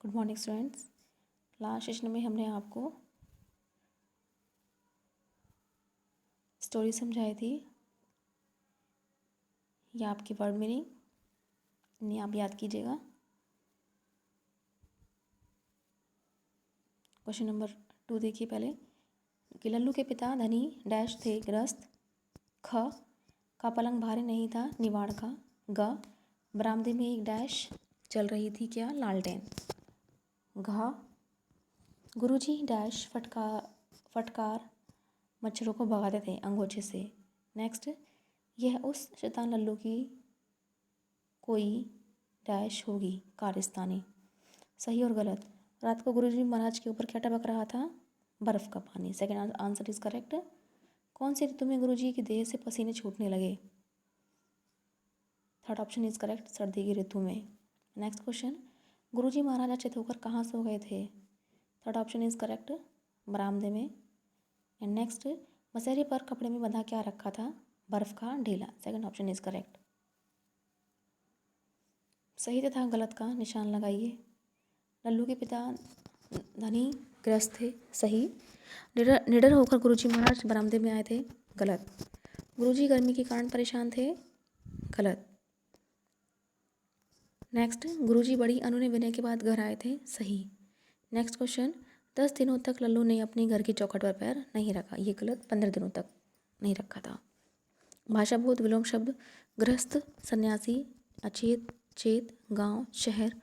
Good morning students. Last session में हमने आपको स्टोरी समझाई थी। ये आपकी वर्ड मीनिंग इन्हें आप याद कीजिएगा। क्वेश्चन नंबर 2 देखिए पहले कि लल्लू के पिता धनी डैश थे ग्रस्त। ख का पलंग भारी नहीं था निवाड़ का। ग बरामदे में एक डैश चल रही थी क्या लालटेन। घ गुरुजी डैश फटकार मच्छरों को भगाते थे अंगोछे से। नेक्स्ट यह उस शैतान लल्लू की कोई डैश होगी कारस्तानी। सही और गलत। रात को गुरुजी महाराज के ऊपर क्या टपक रहा था, बर्फ़ का पानी। Second answer is correct. कौन सी ऋतु में गुरुजी की देह से पसीने छूटने लगे। थर्ड ऑप्शन इज करेक्ट, सर्दी की ऋतु में। नेक्स्ट क्वेश्चन गुरुजी महाराज अचेत होकर कहाँ सो गए थे। थर्ड ऑप्शन इज करेक्ट, बरामदे में। एंड नेक्स्ट मसहरे पर कपड़े में बंधा क्या रखा था, बर्फ का ढेला। Second option is correct. सही तथा गलत का निशान लगाइए। लल्लू के पिता धनी ग्रस्त थे, सही। निडर होकर गुरुजी महाराज बरामदे में आए थे, गलत। गुरुजी गर्मी के कारण परेशान थे, गलत। नेक्स्ट गुरुजी बड़ी अनूने विनय के बाद घर आए थे, सही। नेक्स्ट क्वेश्चन 10 दिनों तक लल्लू ने अपने घर की चौखट पर पैर नहीं रखा, ये गलत। 15 दिनों तक नहीं रखा था। भाषा बोध विलोम शब्द गृहस्थ, सन्यासी, अचेत, चेत, गांव, शहर,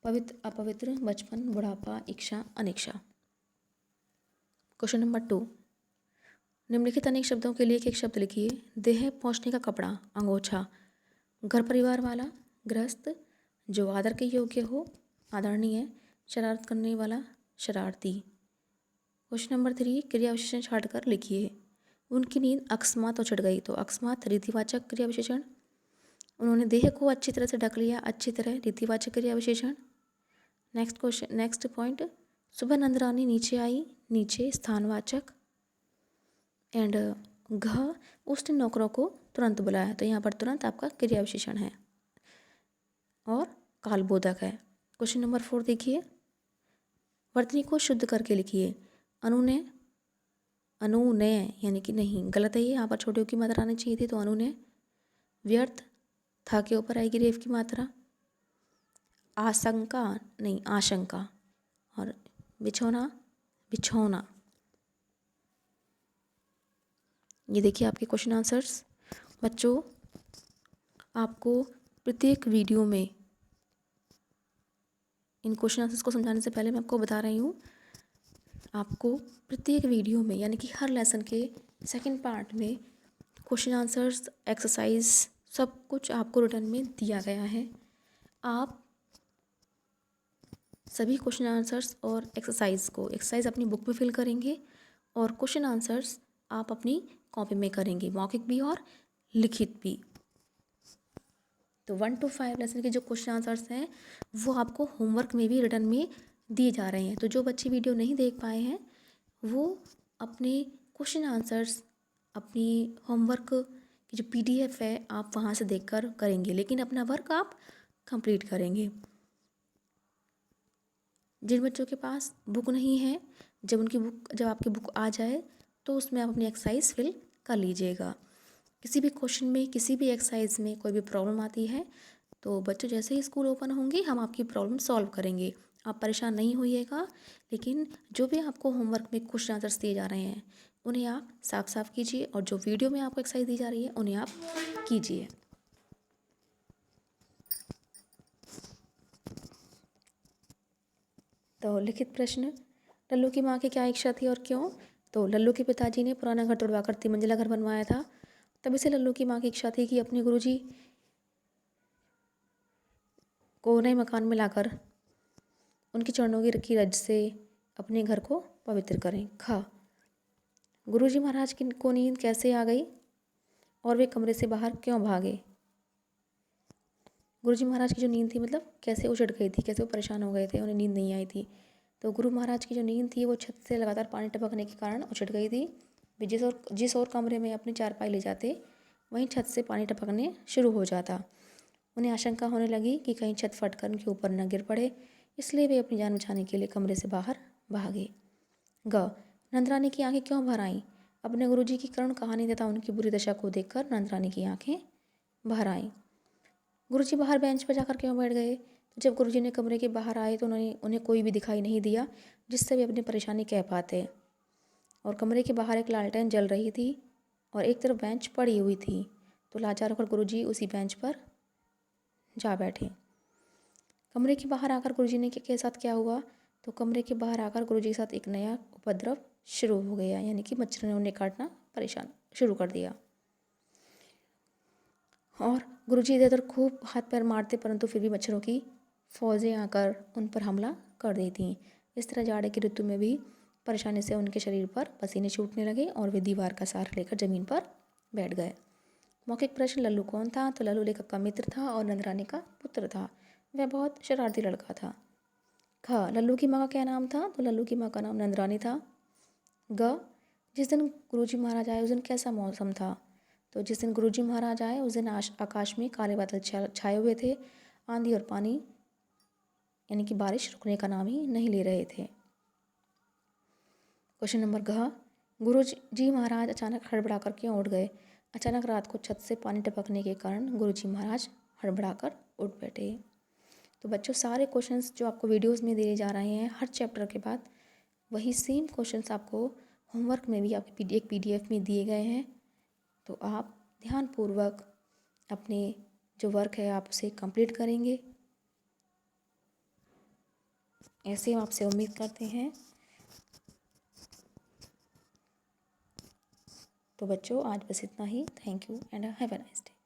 पवित्र, अपवित्र, बचपन, बुढ़ापा, इच्छा, अनिच्छा। क्वेश्चन नंबर 2 निम्नलिखित अनेक शब्दों के लिए एक शब्द लिखिए। देह पहुँचने का कपड़ा, अंगोछा। घर परिवार वाला, गृहस्थ। जो आदर के योग्य हो, आदरणीय। शरारत करने वाला, शरारती। क्वेश्चन नंबर 3 क्रिया विशेषण छाटकर लिखिए। उनकी नींद अकस्मात चढ़ गई, तो अकस्मात रीतिवाचक क्रिया विशेषण। उन्होंने देह को अच्छी तरह से ढक लिया, अच्छी तरह, रीतिवाचक क्रिया विशेषण। नेक्स्ट पॉइंट सुबह नंदरानी नीचे आई, नीचे, स्थानवाचक। एंड घ उसने नौकरों को तुरंत बुलाया, तो यहाँ पर तुरंत आपका क्रिया विशेषण है और कालबोधक है। क्वेश्चन नंबर 4 देखिए। वर्तनी को शुद्ध करके लिखिए। अनुने यानी कि नहीं, गलत है ये। यहाँ पर छोटे की मात्रा आनी चाहिए थी, तो अनुने। व्यर्थ, था के ऊपर आएगी रेफ की मात्रा। आशंका नहीं, आशंका। और बिछौना, बिछौना। ये देखिए आपके क्वेश्चन आंसर्स। बच्चों आपको प्रत्येक वीडियो में इन क्वेश्चन आंसर्स को समझाने से पहले मैं आपको बता रही हूँ, आपको प्रत्येक वीडियो में यानी कि हर लेसन के सेकंड पार्ट में क्वेश्चन आंसर्स, एक्सरसाइज सब कुछ आपको रिटर्न में दिया गया है। आप सभी क्वेश्चन आंसर्स और एक्सरसाइज अपनी बुक में फिल करेंगे और क्वेश्चन आंसर्स आप अपनी कॉपी में करेंगे, मौखिक भी और लिखित भी। तो 1 to 5 लेसन के जो क्वेश्चन आंसर्स हैं वो आपको होमवर्क में भी रिटर्न में दिए जा रहे हैं। तो जो बच्चे वीडियो नहीं देख पाए हैं वो अपने क्वेश्चन आंसर्स अपनी होमवर्क की जो PDF है आप वहाँ से देखकर करेंगे, लेकिन अपना वर्क आप कंप्लीट करेंगे। जिन बच्चों के पास बुक नहीं है, जब आपकी बुक आ जाए तो उसमें आप अपनी एक्सरसाइज फिल कर लीजिएगा। किसी भी क्वेश्चन में, किसी भी एक्सरसाइज में कोई भी प्रॉब्लम आती है तो बच्चों जैसे ही स्कूल ओपन होंगे हम आपकी प्रॉब्लम सॉल्व करेंगे। आप परेशान नहीं होइएगा, लेकिन जो भी आपको होमवर्क में क्वेश्चन आंसर्स दिए जा रहे हैं उन्हें आप साफ साफ कीजिए और जो वीडियो में आपको एक्सरसाइज दी जा रही है उन्हें आप कीजिए। तो लिखित प्रश्न, लल्लू की माँ की क्या इच्छा थी और क्यों। तो लल्लू के पिताजी ने पुराना घर तोड़वाकर 3 मंजिला घर बनवाया था, तभी से लल्लू की माँ की इच्छा थी कि अपने गुरुजी को नए मकान में लाकर उनके चरणों की रज से अपने घर को पवित्र करें। ख गुरुजी महाराज को नींद कैसे आ गई और वे कमरे से बाहर क्यों भागे। गुरुजी महाराज की जो नींद थी मतलब कैसे उछट गई थी, कैसे वो परेशान हो गए थे, उन्हें नींद नहीं आई थी। तो गुरु महाराज की जो नींद थी वो छत से लगातार पानी टपकने के कारण उछट गई थी। वे जिस और कमरे में अपनी चारपाई ले जाते वहीं छत से पानी टपकने शुरू हो जाता। उन्हें आशंका होने लगी कि कहीं छत फटकर उनके ऊपर न गिर पड़े। इसलिए वे अपनी जान बचाने के लिए कमरे से बाहर भागे। ग नंदरानी की आंखें क्यों भर आईं? अपने गुरुजी की करुण कहानी तथा उनकी बुरी दशा को देखकर नंदरानी की आंखें भर आईं। गुरुजी बाहर बेंच पर जाकर क्यों बैठ गए? तो जब गुरुजी ने कमरे के बाहर आए तो उन्हें कोई भी दिखाई नहीं दिया जिससे वे अपनी परेशानी कह पाते। और कमरे के बाहर एक लालटेन जल रही थी और एक तरफ बेंच पड़ी हुई थी। तो लाचार होकर गुरुजी उसी बेंच पर जा बैठे। कमरे के बाहर आकर गुरुजी ने के साथ क्या हुआ? तो कमरे के बाहर आकर गुरुजी के साथ एक नया उपद्रव शुरू हो गया, यानी कि मच्छर ने उन्हें काटना परेशान शुरू कर दिया। और गुरुजी इधर उधर खूब हाथ पैर मारते, परंतु फिर भी मच्छरों की फौजें आकर उन पर हमला कर दी थीं। इस तरह जाड़े की ऋतु में भी परेशानी से उनके शरीर पर पसीने छूटने लगे और वे दीवार का सहारा लेकर जमीन पर बैठ गए। मौखिक प्रश्न, लल्लू कौन था? तो लल्लू लेखक का मित्र था और नंदरानी का पुत्र था। वह बहुत शरारती लड़का था। ख लल्लू की माँ का क्या नाम था? तो लल्लू की माँ का नाम नंदरानी था। ग जिस दिन गुरुजी महाराज आए उस दिन कैसा मौसम था? तो जिस दिन गुरुजी महाराज आए उस दिन आकाश में काले बादल छाए हुए थे। आंधी और पानी यानी कि बारिश रुकने का नाम ही नहीं ले रहे थे। क्वेश्चन नंबर घ गुरुजी महाराज अचानक हड़बड़ाकर क्यों उठ गए? अचानक रात को छत से पानी टपकने के कारण गुरुजी महाराज हड़बड़ाकर उठ बैठे। तो बच्चों, सारे क्वेश्चंस जो आपको वीडियोस में दिए जा रहे हैं हर चैप्टर के बाद, वही सेम क्वेश्चंस आपको होमवर्क में भी आपके एक PDF में दिए गए हैं। तो आप ध्यानपूर्वक अपने जो वर्क है आप उसे कंप्लीट करेंगे, ऐसे हम आपसे उम्मीद करते हैं। तो बच्चों, आज बस इतना ही। Thank you and have a nice day.